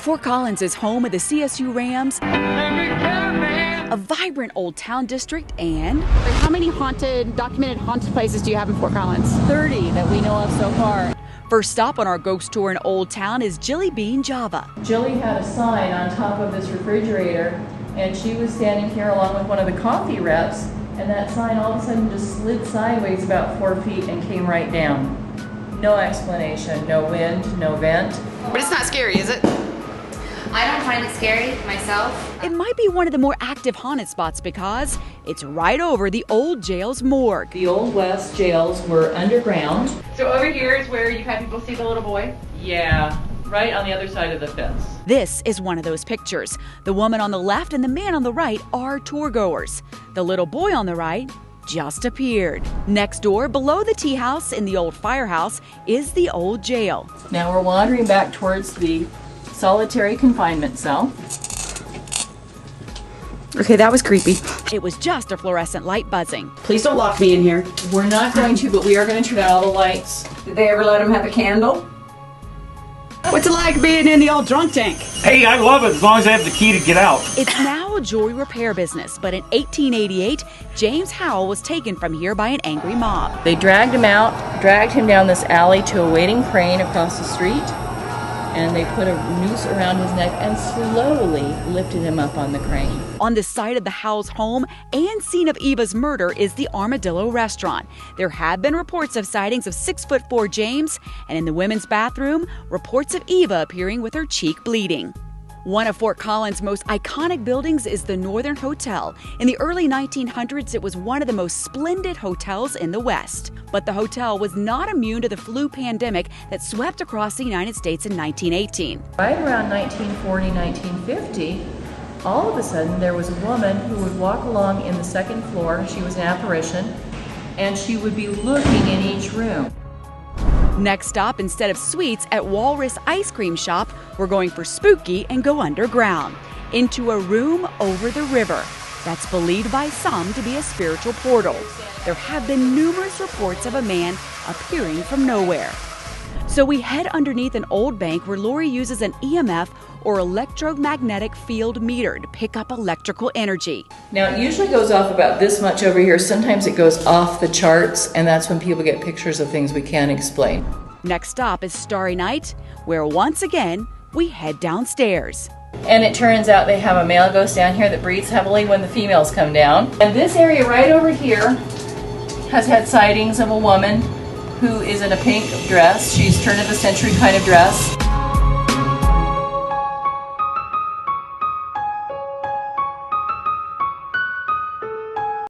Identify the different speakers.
Speaker 1: Fort Collins is home of the CSU Rams, a vibrant old town district, and
Speaker 2: how many documented haunted places do you have in Fort Collins?
Speaker 3: 30 that we know of so far.
Speaker 1: First stop on our ghost tour in Old Town is Jilly Bean Java.
Speaker 3: Jilly had a sign on top of this refrigerator, and she was standing here along with one of the coffee reps, and that sign all of a sudden just slid sideways about 4 feet and came right down. No explanation, no wind, no vent.
Speaker 2: But it's not scary, is it?
Speaker 4: I don't find it scary myself.
Speaker 1: It might be one of the more active haunted spots because it's right over the old jail's morgue.
Speaker 3: The Old West jails were underground.
Speaker 2: So over here is where you've had people see the little boy?
Speaker 3: Yeah, right on the other side of the fence.
Speaker 1: This is one of those pictures. The woman on the left and the man on the right are tour goers. The little boy on the right just appeared. Next door, below the tea house in the old firehouse, is the old jail.
Speaker 3: Now we're wandering back towards the solitary confinement cell.
Speaker 2: Okay, that was creepy.
Speaker 1: It was just a fluorescent light buzzing.
Speaker 2: Please don't lock me in here.
Speaker 3: We're not going to, but we are going to turn out all the lights.
Speaker 2: Did they ever let him have a candle? What's it like being in the old drunk tank?
Speaker 5: Hey, I love it as long as I have the key to get out.
Speaker 1: It's now a jewelry repair business, but in 1888, James Howell was taken from here by an angry mob.
Speaker 3: They dragged him out, dragged him down this alley to a waiting crane across the street, and they put a noose around his neck and slowly lifted him up on the crane.
Speaker 1: On the site of the Howells' home and scene of Eva's murder is the Armadillo Restaurant. There have been reports of sightings of 6'4" James, and in the women's bathroom, reports of Eva appearing with her cheek bleeding. One of Fort Collins' most iconic buildings is the Northern Hotel. In the early 1900s, it was one of the most splendid hotels in the West. But the hotel was not immune to the flu pandemic that swept across the United States in 1918.
Speaker 3: Right around 1940, 1950, all of a sudden there was a woman who would walk along in the second floor. She was an apparition, and she would be looking in each room.
Speaker 1: Next stop, instead of sweets at Walrus Ice Cream Shop, we're going for spooky and go underground, into a room over the river that's believed by some to be a spiritual portal. There have been numerous reports of a man appearing from nowhere. So we head underneath an old bank where Lori uses an EMF or electromagnetic field meter to pick up electrical energy.
Speaker 3: Now it usually goes off about this much over here. Sometimes it goes off the charts, and that's when people get pictures of things we can't explain.
Speaker 1: Next stop is Starry Night, where once again we head downstairs.
Speaker 3: And it turns out they have a male ghost down here that breathes heavily when the females come down. And this area right over here has had sightings of a woman who is in a pink dress. She's turn of the century kind of dress.